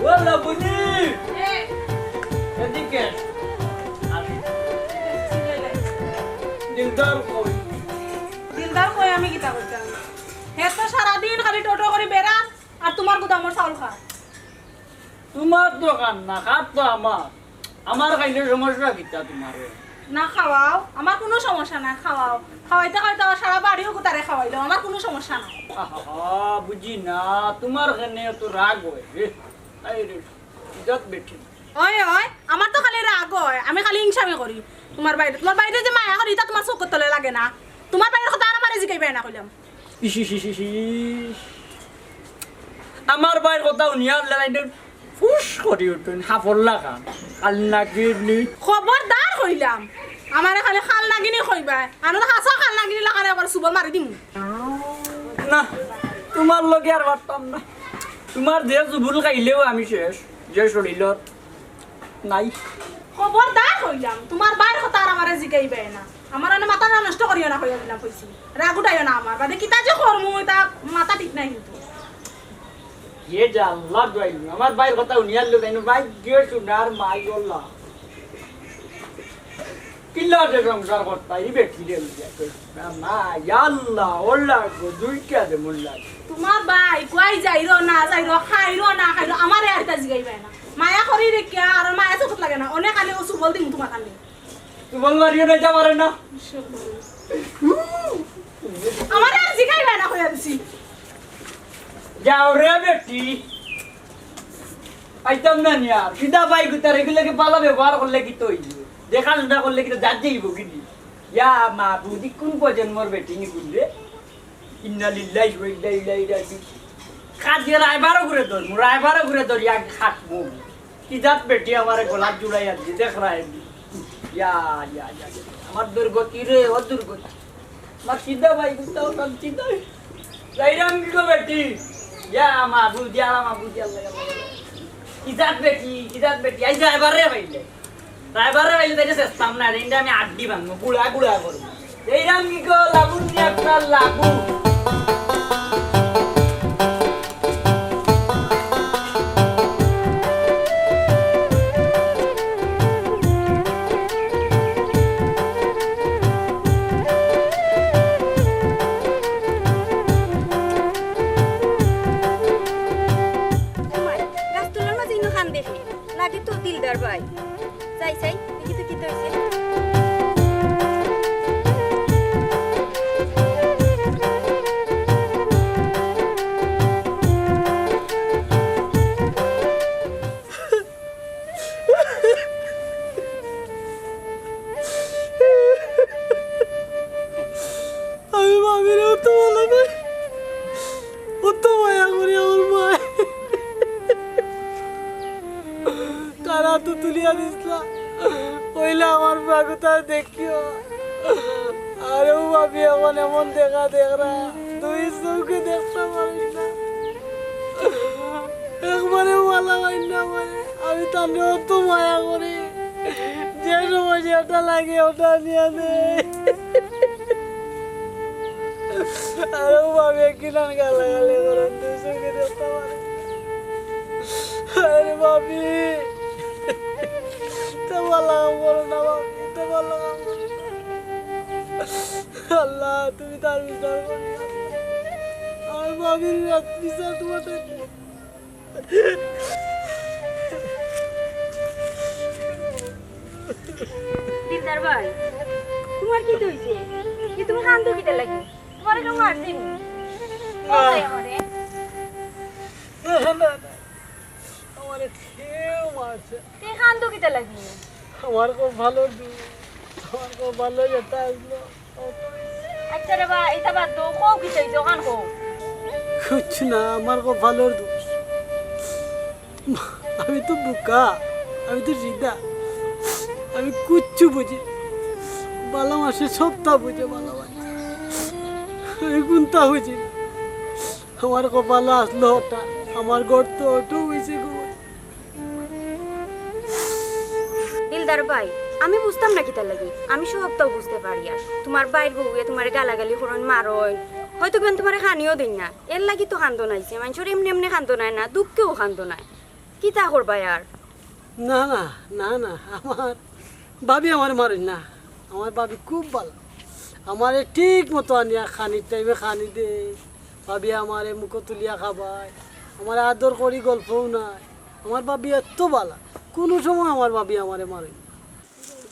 OLA বুনি এদিকে দিলদার কই দিলদার কই আমি কিতা করতাম হে তো সারাদিন খালি টোটো করে বেড়ান আর তোমার গুদামর চাউল খা তোমার দোকান না খাত তো আমার খাইলে সমস্যা কিতা তোমার না খাওয়াও আমার কোনো সমস্যা না খাওয়াও খাওয়াইতে খাওয়াইতে সারা বাড়িও কোথারে খাওয়াইলো আমার কোনো সমস্যা নাই বুঝি না তোমার খানে তো রাগ হয় রে ইজ্জত বেঠি ওই ওই আমার তো খালি রাগ হয় আমি খালি হিংসামি করি তোমার বাইরে যে মায়া করি তা তোমার চোখের তলে লাগে না তোমার বাইরের কথা আর আমার জিগাইবে না কইলাম আমার বাইর কথা উনিয়ার লাইনে ফুস করি উঠুন হাফল্লা খান কালনা কিডনি খবরদার কইলাম আমারে খালি খাল নাগিনি কইবা আমি তো হাসা খাল নাগিনি লাগারে আবার সুবল মারি দিমু না তোমার লগে আর পারতাম না তোমার যে জুবুল খাইলেও আমি শেষ যে শরীরত নাই খবরদার কইলাম তোমার বাইরের কথা আর আমারে জিগাইবে না আমার মানে মাথা নষ্ট করিও না কইয়া দিলাম কইছি রাগ উঠাইও না আমার বাদে কিতা যে করমু তা মাথা ঠিক নাই কিন্তু ये জাল্লা দইল আমার বাইর কথা উনিয়ার লোক আইনো ভাই গিয়ে শুনার মাই গল্লা কিল্লা যে সংসার করতা ই বেটি রে না ইয়াল্লাহ ওল্লা গো দুইটা দে মোল্লা তোমার ভাই কই যাইরো না যাইরো খাইরো না খাইরো আমারে আর তা জিগাইবে না মায়া করি রে কে আর মায়া চোখত লাগে না অনেক খালি ওসু বল দিমু তোমার কানে তুই বল মারিও না যা মারে না আমারে আর জিগাইবে না কইয়া দিছি যাও রে বেটি আইতাম না নিয়া সিধা ভাই গুতা রেগুলাকে পালা ব্যবহার করলে কি তৈ দেখা শুনা করলে কি জাত যাইব কিনি ইয়া মা বুদি কোন প্রজন্মর বেটি নি গুললে ইন্না লিল্লাহি ওয়া ইন্না ইলাইহি রাজিউন কাজে রাইবারও ঘুরে ধর রাইবারও ঘুরে ধর ইয়া খাটমু কি জাত বেটি আমারে গলা জুড়াই আছে দেখ রাই ইয়া ইয়া ইয়া আমার দুর্গতি রে ও দুর্গতি মা সিধা ভাই গুতা ও কাম সিধা রাইরাম কি গো বেটি ইয়া মা বুদি আল্লাহ কিজাত বেটি আই ড্রাইভারে বাইলে তাই চেষ্টাম না রে আমি আড্ডি ভাঙবো গুড়া করবো এইরাম কি গো লাগুন নি আপনার লাগু লাগে তো দিলদার ভাই চাই চাই দেখি তো কি হইছে আমি ভাবিলে তো বলো না ও তো মায়া করি আমার মা কারা তো তুলিয়া দিসলা কইলা আমার বাগুতা দেখিও আরে ও ভাবি এখন এমন দেখা দেখরা তুই চৌকে দেখতে পারিস না একবারে ভালো হয় না মানে আমি তাহলে অত মায়া করি যে সময় যেটা লাগে ওটা নিয়ে নেই আরে ও ভাবি কিনান গালাগালি করেন তুই চৌকে দেখতে পারিস আরে ভাবি আল্লাহ তুমি তার বিচার করি আর ভাবির বিচার তোমাদের দিলদার ভাই তোমার কি হইছে কি তুমি কান্দো কিটা লাগি তোমার কেউ মার দিন আমার কেউ মারছে তুই কান্দো কিটা লাগি আমার খুব ভালো আমার খুব ভালো যেটা আসলো আচ্ছা রে ভাই এটা বাদ দো কও কি চাই দোকান কও कुछ ना আমার খুব ভালো দোষ আমি তো বোকা আমি তো সিধা আমি কিচ্ছু বুঝি ভালো মাসে সবটা বুঝে ভালো আমি কোনটা বুঝি আমার কপালে আসলো ওটা আমার গর্ত ওটা হয়েছে গো দিলদার ভাই আমি বুঝতাম না কিটা লাগি আমি সবটাও বুঝতে পারি আর তোমার বাইর বউয়ে তোমার গালাগালি করন মারন হয়তো কেন তোমার খানিও দিন না এর লাগি তো কান্দো নাইছে মানুষের এমনি এমনি কান্দো নাই না দুঃখেও কান্দো নাই কি তা করবা আর না না না না আমার ভাবি আমার মারিস না, আমার ভাবি খুব ভালো, আমারে ঠিক মতো আনিয়া খানির টাইমে খানি দে, ভাবি আমারে মুখ তুলিয়া খাবায়, আমার আদর করি গল্পও নাই, আমার ভাবি এত ভালো, কোনো সময় আমার ভাবি আমারে মারে না।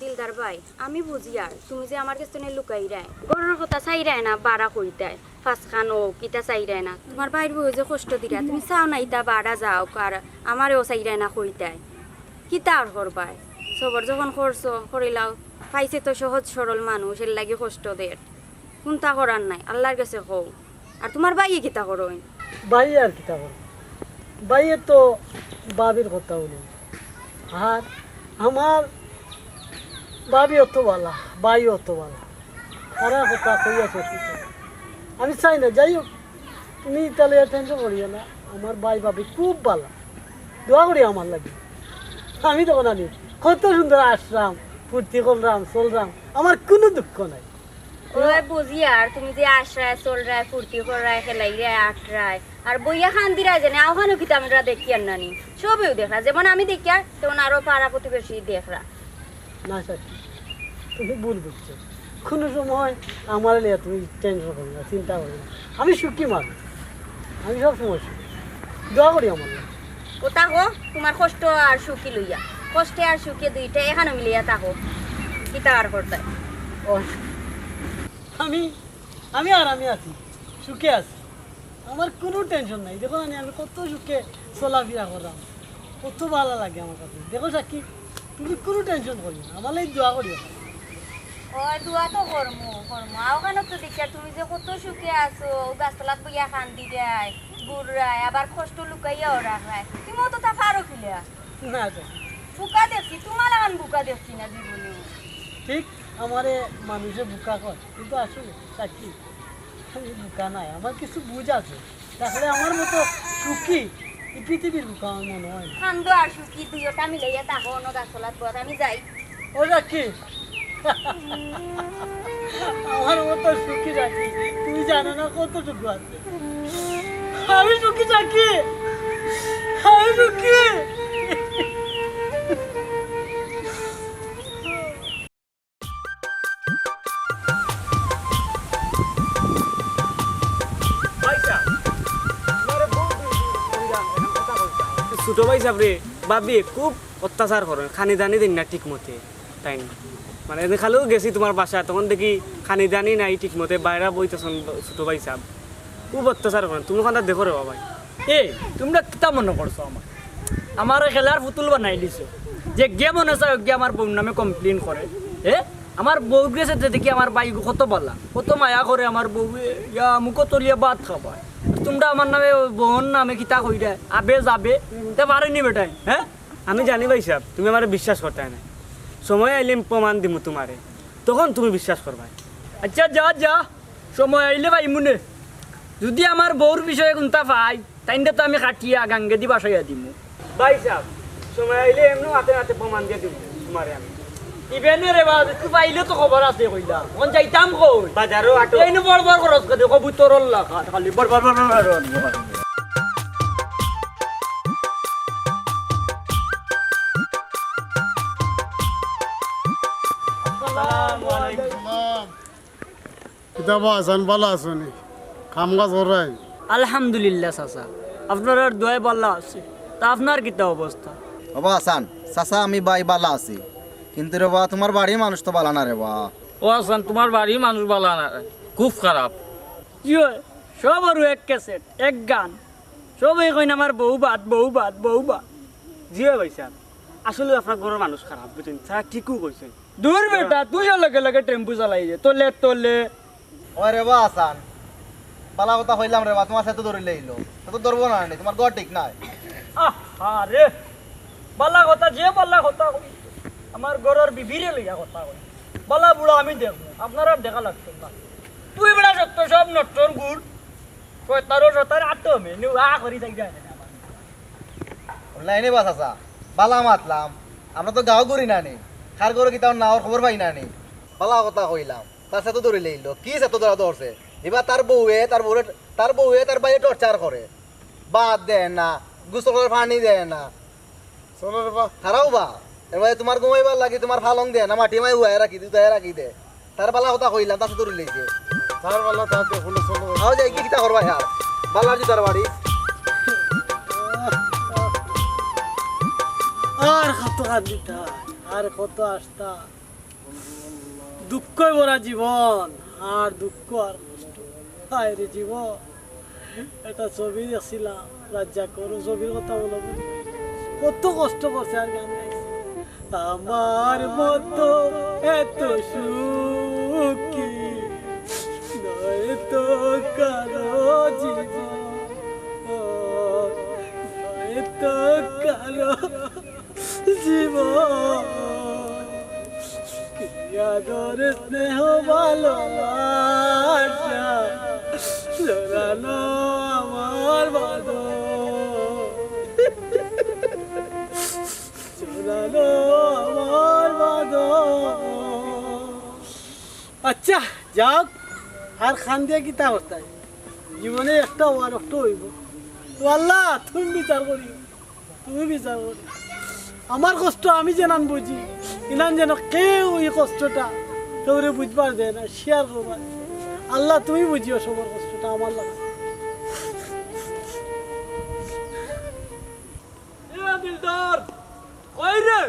দিলদার ভাই আমি বুঝি আর তুমি যে আমার কাছে লুকাই রায় গরুর কথা চাই রায় না বাড়া কইতায় ফাঁস খানো কিতা চাই রায় না তোমার বাইর বই যে কষ্ট দিরা তুমি চাও না ইতা বাড়া যাও আর আমারও চাই রায় না কইতায় কিতা আর করবায় সবর যখন করছো করিলাও পাইছে তো সহজ সরল মানুষ এর লাগে কষ্ট দের কোনটা করার নাই আল্লাহর কাছে কও আর তোমার বাইয়ে কিতা করোই ভাই আর কিতা করো, ভাইয়ের তো বাবির কথা বলি, আর আমার ভাবি অত ভালো, ভাই অত ভালো, তারা কথা কইয়াছে আমি চাই না, যাই হোক তুমি তাহলে টেনশন করিও না, আমার ভাই ভাবি খুব ভালো, দোয়া করি আমার লাগে, আমি তখন আনি কত সুন্দর আসলাম, ফুর্তি করলাম চললাম, আমার কোনো দুঃখ নাই। ওই বুঝি আর তুমি যে আশ্রায় চলরায় ফুর্তি করায় খেলাই রে আটরায় আর বইয়া খান্দি রায় জানে ওখানে কিন্তু আমরা দেখি আর নানি সবেও দেখরা যেমন আমি দেখি আর তেমন আরো পাড়া প্রতিবেশী দেখরা না স্যার তুমি ভুল বুঝছো, কোনো সময় আমার লিয়ে তুমি টেনশন করি না, চিন্তা করি না, আমি সুখী মানুষ, আমি সব সময় সুখী, দোয়া করি আমার লাগে। ও তাকো তোমার কষ্ট আর সুখী লইয়া কষ্টে আর সুখে দুইটা এখানে মিলিয়া তাকো কিতা আর করতে ও আমি আমি আর আমি আছি, সুখে আছি, আমার কোনো টেনশন নাই, দেখো না আমি কত সুখে চলাফেরা করলাম, কত ভালো লাগে আমার কাছে, দেখো সাক্ষী তুমি কোনো টেনশন করি না, আমার এই দোয়া করি। ও দুয়া তো করমু ওখানে তো দেখি তুমি যে কত সুখে আছো গাছতলাত বইয়া কান্দি দেয় বুড়ায় আবার কষ্ট লুকাইয়াও রাখায় তুমিও তো তা পারো খিলা না স্যার বুকা দেখছি তোমার এখন বুকা দেখছি না জীবনে ঠিক আমারে মানুষে বুকা কর, কিন্তু আসলে সাক্ষী আমি বুকা নাই, আমার কিছু বুঝ আছে, তাহলে আমার মতো সুখী এই পৃথিবীর বুকা আমার মনে হয় না। খান্দ আর সুখী দুইটা মিলাইয়া তাকো অন্য গাছতলাত বর আমি যাই ও সাক্ষী আমার মতো সুখী সাক্ষী তুই জানো না কতটুকু আছে, আমি সুখী সাক্ষী, আমি সুখী। ছোট ভাই সাবরে ভাবি খুব অত্যাচার করে, খানি দানি দিন না ঠিক মতে, তাই না মানে এনে খালেও গেছি তোমার বাসা, তখন দেখি খানি দানি নাই ঠিক মতে, বাইরে বইতেছেন ছোট ভাই সাহেব খুব অত্যাচার করেন, তুমি ওখানে দেখো রে বাবাই। এই তোমরা কিতা মনে করছো আমার খেলার পুতুল বানাই দিছো, যে গে মনে চাই গে আমার বউর নামে কমপ্লেন করে, আমার বউ গেছে দেখি আমার বাইক কত বালা কত মায়া করে, আমার বউ মুখ তলিয়ে ভাত খাবায়, তোমরা আমার নামে বোন নামে কিতা কই দেয় আবে যাবে তে পারেনি বেটাই। আমি জানি ভাই সাহেব তুমি আমার বিশ্বাস করতে না, সময় আইলে আমি প্রমাণ দিব তোমারে, তখন তুমি বিশ্বাস করবা। আচ্ছা যা যা সময় আইলে ভাই মনে যদি আমার বউর বিষয়ে কোনটা পাই তাইলে তো আমি কাটিয়া গাঙ্গে দি বাসাইয়া দিব। ভাই সাহেব সময় আইলে এমনি হাতে হাতে প্রমাণ দিয়ে দিব তোমারে আমি। ইবেনে রে বা তুই পাইলে তো খবর আছে কইলা কোন যাইতাম কই বাজারও আটো এইনো বড় বড় খরচ করে কবুতরর লাখা খালি বড় বড় বড় বড় কিতাবা আছেন ভালো আছেন, কাম কাজ করাই? আলহামদুলিল্লাহ চাচা আপনার দোয়াই ভালো আছে, তা আপনার কিতা অবস্থা? বাবা আসান চাচা আমি বাই বালা আছি, কিন্তু রে বা তোমার বাড়ির মানুষ তো বালা না রে বা। ও আসান তোমার বাড়ির মানুষ ভালো না খুব খারাপ। কি হয় সব আর এক ক্যাসেট এক গান সবাই কইন আমার বউ বাদ বউ বাদ বউ বাদ। জি হয় ভাই সাহেব আসলে আপনার ঘরের মানুষ খারাপ বুঝছেন, স্যার ঠিকও কইছেন। দূর বেটা তুইও লগে লগে টেম্পু চালাই যে তোলে তোলে। ওই রে বা আসান বালা কথা হইলাম রে বা, তোমার সাথে ধরিলে এলো তো ধরবো না নি, তোমার ঘর ঠিক নাই। আরে বালা কথা যে বালা কথা কই আমার ঘরের বিবিরে লইয়া কথা কই, বালা বুড়া আমি দেখবো আপনার আর দেখা লাগতো না। তুই বেড়া সত্য সব নটর গুড় তারও সতার আটো মেনু করি থাকি যায় না লাইনে বা চাচা বালা মাতলাম, আমরা তো গাঁও করি না নি, খার করে কি তার নাওর খবর পাই না নি, বালা কথা কইলাম তার সাথে ধরিলে এলো, কি সাথে ধরা ধরছে এবার তার বউয়ে তার বাইরে টর্চার করে, বাদ দেয় না, গোসল করে পানি দেয় না, চলো রে বা খারাও বা এবার তোমার ঘুমাইবার লাগি তোমার ফালং দে না মাটি মাই উহাই রাখি দুটাই রাখি দে তার বালা কথা কইলাম তার ধরে লইছে তার বেলা তাতে হলো চলো আও যাই কি কিতা করবা হ্যাঁ বালার জুতার বাড়ি আর কত কান্দিতা আর কত আসতা দুঃখই ভরা জীবন আর দুঃখ আর কষ্ট হায় রে জীবন একটা ছবি দেখছিলাম রাজ্জা করো ছবির কথা বলো কত কষ্ট করছে আর গান গাইছে আমার মতো এত সুখী নয় তো কারো জীবন নয় তো কারো জীবন কি আদর স্নেহ ভালোবাসা জড়ানো আমার বাদর জড়ানো আমার বাদর আচ্ছা যাক আর খান দিয়ে কি তা অবস্থায় জীবনে একটা ওয়ার একটা হইব তো আল্লাহ তুমি বিচার করি তুমি বিচার করি আমার কষ্ট আমি যেন বুঝি ইনান যেন কেউ এই কষ্টটা কেউরে বুঝবার দেয় না শেয়ার করবার আল্লাহ তুমি বুঝিও সবার কষ্টটা আমার লাগে দিলদার ওই রে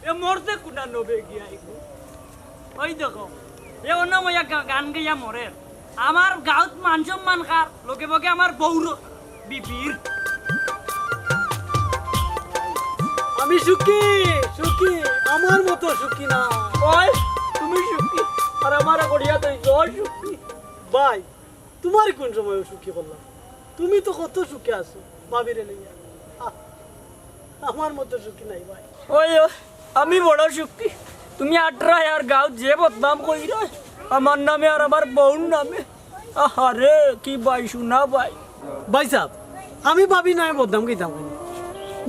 এ মরতে কুনা নবে গিয়া ওই দেখো এ অন্য ময়া গান গাইয়া মরে আমার গাঁত মান সম্মান কার লোকে বকে আমার বৌর বিপির আমি সুখী সুখী আমার মতো সুখী না ওই তুমি সুখী আর আমার গড়িয়া তুই জয় সুখী ভাই তোমার কোন সময় সুখী করলাম তুমি তো কত সুখে আছো ভাবিরে লইয়া আমার মতো সুখী নাই ভাই ওই আমি বড় সুখী তুমি 18,000 গাঁত যে বদনাম কই রে আমার নামে আর আমার বউর নামে আরে কি ভাই শোনা ভাই ভাই সাহেব আমি ভাবি নাই বদনাম কইতাম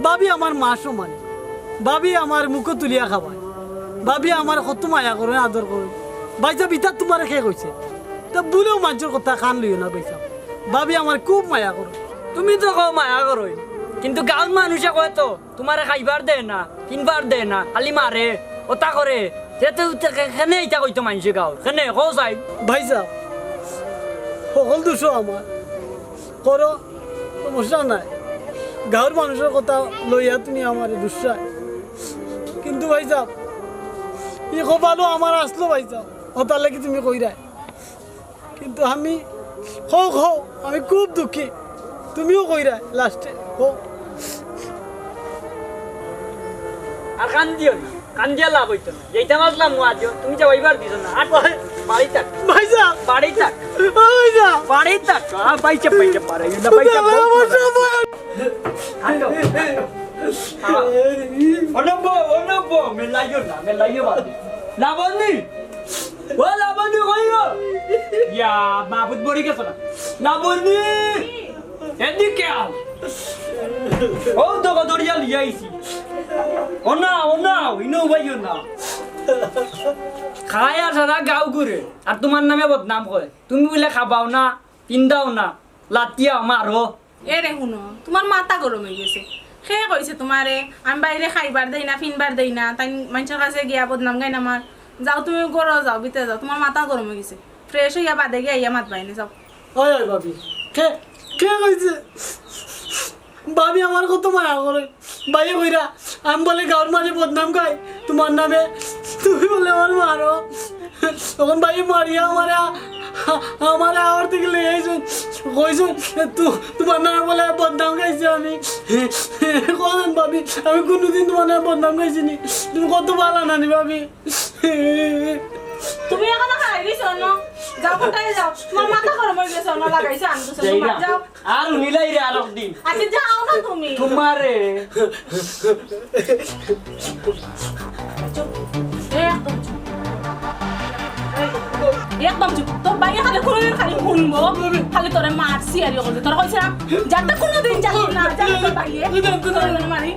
ভাবি আমার মা সমান ভাবি আমার মুখ তুলিয়া খাবায় ভাবি আমার কত মায়া করে আদর করে ভাই সাহেব ইতা তোমার খেয়ে কইছে তা বলেও মানুষের কথা কান লইও না ভাই সাহেব ভাবি আমার খুব মায়া করে তুমি তো কও মায়া করই কিন্তু গাঁত মানুষে কয় তো তোমার খাইবার দে না কিনবার দে না খালি মারে ওটা করে কেনে ইটা কইতো মানুষে গাঁও কেনে কও চাই ভাই সাহেব সকল দুশো আমার করো সমস্যা নাই গাঁৱৰ মানুষের কথা লইয়া তুমি আমার দুঃসায় কিন্তু ভাই সাহেব ই কপালো আমার আসলো ভাই সাহেব হতার লাগি তুমি কইরাই কিন্তু আমি হোক হোক আমি খুব দুঃখী তুমিও কইরাই লাস্টে হোক আর কান দিও না কান দিয়া লাভ হইতো না যেটা মাসলাম আজ তুমি যে ওইবার দিছো না আর বাড়ি থাক ভাই সাহেব বাড়ি থাক ভাই সাহেব বাড়ি থাক পাইছে পাইছে পারে না পাইছে আনো অনব মেলাইও না মেলাইও বাদ লাবণী ও লাবণী কইও ইয়া বাবুত বড়ি গেছ না লাবণী এদিকে আও ও তো দড়িয়া লিয়াইছি ওনা ইনো বাইও না খায়া সারা গাঁও ঘুরে আর তোমার নামে বদনাম করে তুমি বলে খাবাও না পিন্দাও না লাতিয়াও মারো এ রে শুনো তোমার মাথা গরম হয়ে গেছে সে কইছে তোমারে আমি বাইরে খাইবার দেই না ফিনবার দেই না তাই মানুষের কাছে গিয়া বদনাম গাই আমার যাও তুমি গরো যাও ভিতরে যাও তোমার মাথা গরম হয়ে গেছে ফ্রেশ হইয়া বাদে গিয়া ইয়া মাত বাইনে যাও ওই ওই ভাবি কে কে কইছে ভাবি আমার কত মায়া করে ভাইয়ে কইরা আমি বলে গাঁৱৰ মাঝে বদনাম গাই তোমার নামে তুমি বলে আমার মারো তখন ভাই মারিয়া আমার আওয়ার থেকে লেগে আইসুন কইসুন তোমার নামে বলে বদনাম গাইছি আমি কখন ভাবি আমি কোনোদিন তোমার নামে বদনাম গাইছি নি তুমি কত ভালো নানি ভাবি তুমি এখন খাই দিছো ন যাও কোথায় যাও তোমার মাথা গরম হয়ে গেছে না লাগাইছো আমি তো যাও আর নিলাই রে আর দিন আচ্ছা যাও না তুমি তোমারে একদম চুপ তোর বাইরে খালি কোনোদিন খালি শুনবো খালি তোরে মারছি আর ইয়ে করছে তোর কইছে না যাতে কোনোদিন যাবি না যাবি তোর বাইরে তোর মারি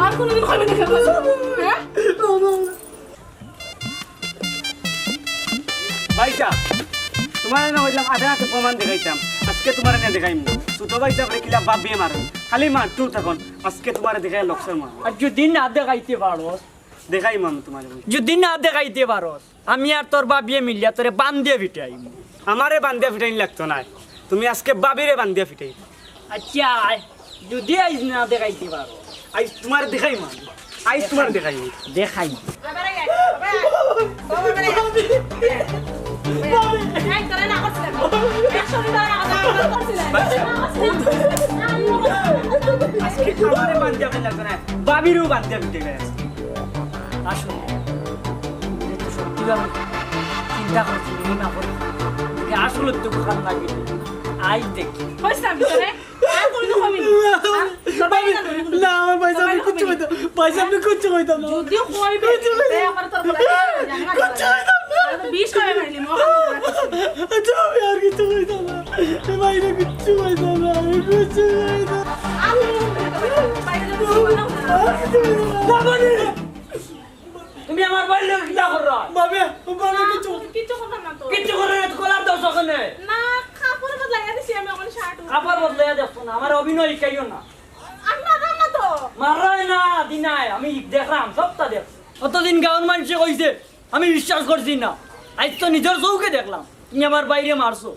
আর কোনোদিন খাবি দেখে হ্যাঁ ভাইসা তোমার না হইলাম কইছিলাম আধা হাতে প্রমাণ দেখাইতাম আজকে তোমার এনে দেখাইম ছোট ভাই সাহেব কিলা বাবিয়ে মারেন খালি মারটু থাকুন আজকে তোমার দেখাই লক্ষ্যের মার আর যদি না দেখাইতে পারোস দেখাইম আমি তোমার যদি না দেখাইতে পারোস আমি আর তোর বাবিয়ে মিলিয়া তোরে বান দিয়ে ফিটাইম আমারে বান্ধিয়া ফিটাইন লাগতো না তুমি আজকে বাবিরে বান্ধিয়া ফিটাই আচ্ছা যদি আইজ না দেখাইতে পারো আইস তোমার দেখাইম আমি আইস তোমার দেখাইম দেখাই আমারে বান্ধিয়া ফেলা লাগতো না বাবিরও বান্ধিয়া ফিটাই আসলে সত্যি আমি চিন্তা করছি না করে আসলে তো খান লাগে আই দেখি না আমার পয়সা আমি কিচ্ছু কইতাম পয়সা আমি কিচ্ছু কইতাম না যদিও কইবে আমার তোর বলে বিশ করে মারলি আচ্ছা আমি আর কিচ্ছু কইতাম না বাইরে কিচ্ছু কইতাম না আমি কিচ্ছু কইতাম তুমি আমার বাইরে কিটা কররা বাবে বাবে কিচ্ছু কিচ্ছু করলাম না তো কিচ্ছু করে না কলার দশ ওখানে না কাপড় বদলাই দিছি আমি এখন শার্ট আবার বদলাইয়া দেখছো না আমার অভিনয় শিখাইও না আমি মারলাম না তো মারাই না দিনাই আমি দেখলাম সবটা দেখ কতদিন গাঁৱৰ মানুষে কইছে আমি বিশ্বাস করছি না আজ তো নিজের চৌকে দেখলাম তুমি আমার বাইরে মারছো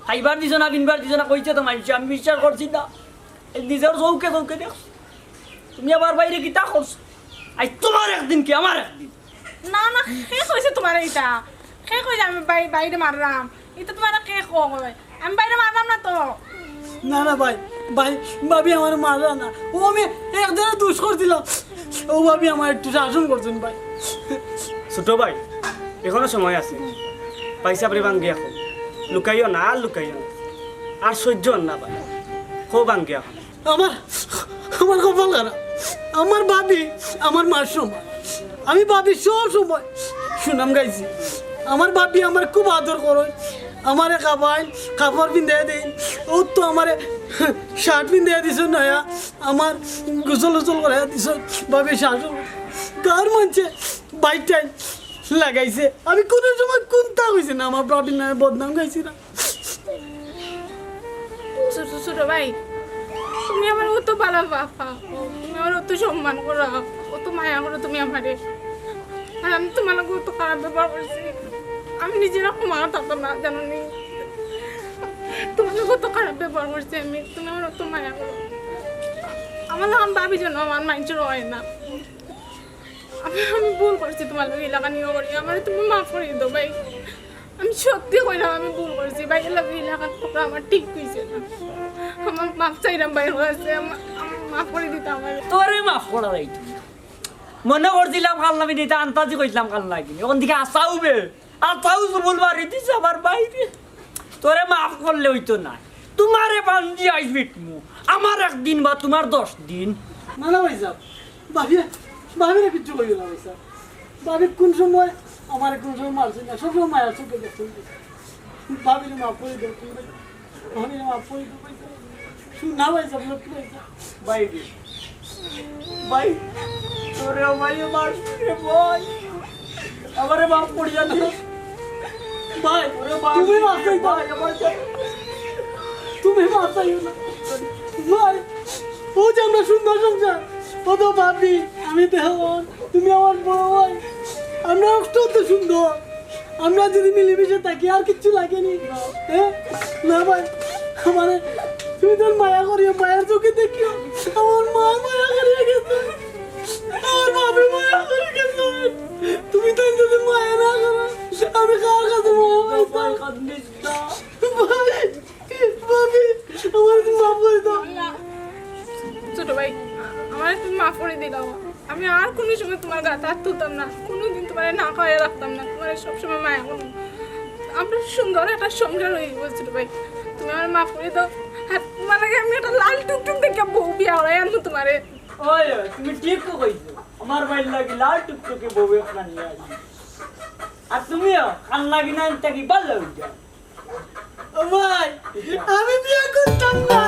খাইবার দিছ না বিনবার দিছ না কইছে তো মানুষ আমি বিশ্বাস করছি না এই নিজের চৌকে চৌকে দেখছো তুমি আবার বাইরে কিতা করছো আজ তোমার একদিন কি আমার একদিন না না কে কইছে তোমার এইটা কে কইছে আমি বাইরে মারলাম এটা তোমার কে কয় আমি বাইরে মারলাম না তো না না ভাই ভাই ভাবি আমার মারা না ও আমি একদিনে দুষ করছিলাম ও ভাবি আমার একটু শাসন করছেন ভাই ছোট ভাই এখনো সময় আছে পয়সা পরে ভাঙ্গি এখন লুকাইও না আর লুকাইও না আর সহ্য হন না ভাই খুব ভাঙ্গি এখন আমার আমার কপাল খারাপ আমার ভাবি আমার মার সময় আমি ভাবি সব সময় সুনাম গাইছি আমার ভাবি আমার খুব আদর করে আমারে খাবাই কাপড় পিন্ধাই দেই ও তো আমারে শার্ট পিন্ধাই দিছ নয়া আমার গোসল গোসল করে দিছ ভাবি শাসন গার মঞ্চে বাইকটাই লাগাইছে আমি কোনো সময় কোনটা হয়েছে না আমার ভাবির নামে বদনাম গাইছি না ছোট ছোট ভাই তুমি আমার অত ভালো বাপা তুমি আমার অত সম্মান করো অত মায়া করো তুমি আমারে আর আমি তোমার লোক অত খারাপ ব্যবহার করছি আমি নিজেরা ক্ষমা থাকতাম না জানো নি তোমার লোক অত খারাপ ব্যবহার করছি আমি তুমি আমার অত মায়া করো আমার যখন ভাবি যেন আমার মাইন্ডের হয় না আমি ভুল করছি তোমার লোক এলাকা নিয়ে করি আমার তুমি মাফ করে দাও ভাই আমি সত্যি কইলাম আমি ভুল করছি ভাই এলাকা তোমরা আমার ঠিক হয়েছে না আমার মাফ চাইলাম ভাই হয়েছে আমার মাফ করে দিতাম আমার তোরে মাফ করা রাই মনে করছিলাম কাল নামি দিতে আন্তাজি কইছিলাম কাল লাগিনি ওখান থেকে আসাও বে আসাও জুবুল বাড়ি দিছে আমার বাইরে তোরে মাফ করলে হইতো না তোমারে বান্দি আইসবি তুমি আমার একদিন বা তোমার 10 দিন না না ভাই সাহেব ভাবিরা কিচ্ছু করি না ভাই সাহেব ভাবি কোন সময় আমার কোন সময় মারছে না সব সময় মায়ের চোখে দেখতে ভাবিরে মাফ করে দেবো ভাবিরে মাফ করে দেবো ভাই সাহেব না ভাই সাহেব লোক ভাই সাহেব বাইরে ভাই তোরে আমারে মার রে ভাই আমারে মাফ করে জানি ভাই ওরে বাপ তুমি মাফ করে দাও ভাই আমার চাই তুমি মাফ চাইও না ভাই ও যে আমরা সুন্দর সংসার ও তো ভাবি আমি দেহন তুমি আমার বড় ভাই আমরা অত্যন্ত সুন্দর আমরা যদি মিলেমিশে থাকি আর কিচ্ছু লাগেনি হ্যাঁ না ভাই আমার তুমি তোর মায়া করিও মায়ের চোখে দেখিও আমার মা মায়া করিয়ে গেছে আমার ভাবি মায়া করে গেছে তুমি তো যদি মায়া না করো আমি কার কাছে মায়া ভাই পাইতাম কান্দিস না ভাই ভাবি আমার মাফ করে দাও ছোট ভাই আমার তুমি মাফ করে দিলাম আমি আর কোনো সময় তোমার গায়ে হাত তুলতাম না কোনোদিন তোমার না খাওয়াই রাখতাম না তোমার সবসময় মায়া করুন আমরা সুন্দর একটা সংসার হয়ে বলছিল ভাই তুমি আমার মাফ করে দাও আর তোমার আগে আমি একটা লাল টুকটুক দেখে বউ বিয়া হয়ে আনবো তোমারে ওই তুমি ঠিক তো কইছো আমার বাইরে লাগি লাল টুকটুকে বউ একটা নিয়ে আসি আর তুমিও কান লাগি না থাকি ভালো হইয়া ভাই আমি বিয়ে করতাম না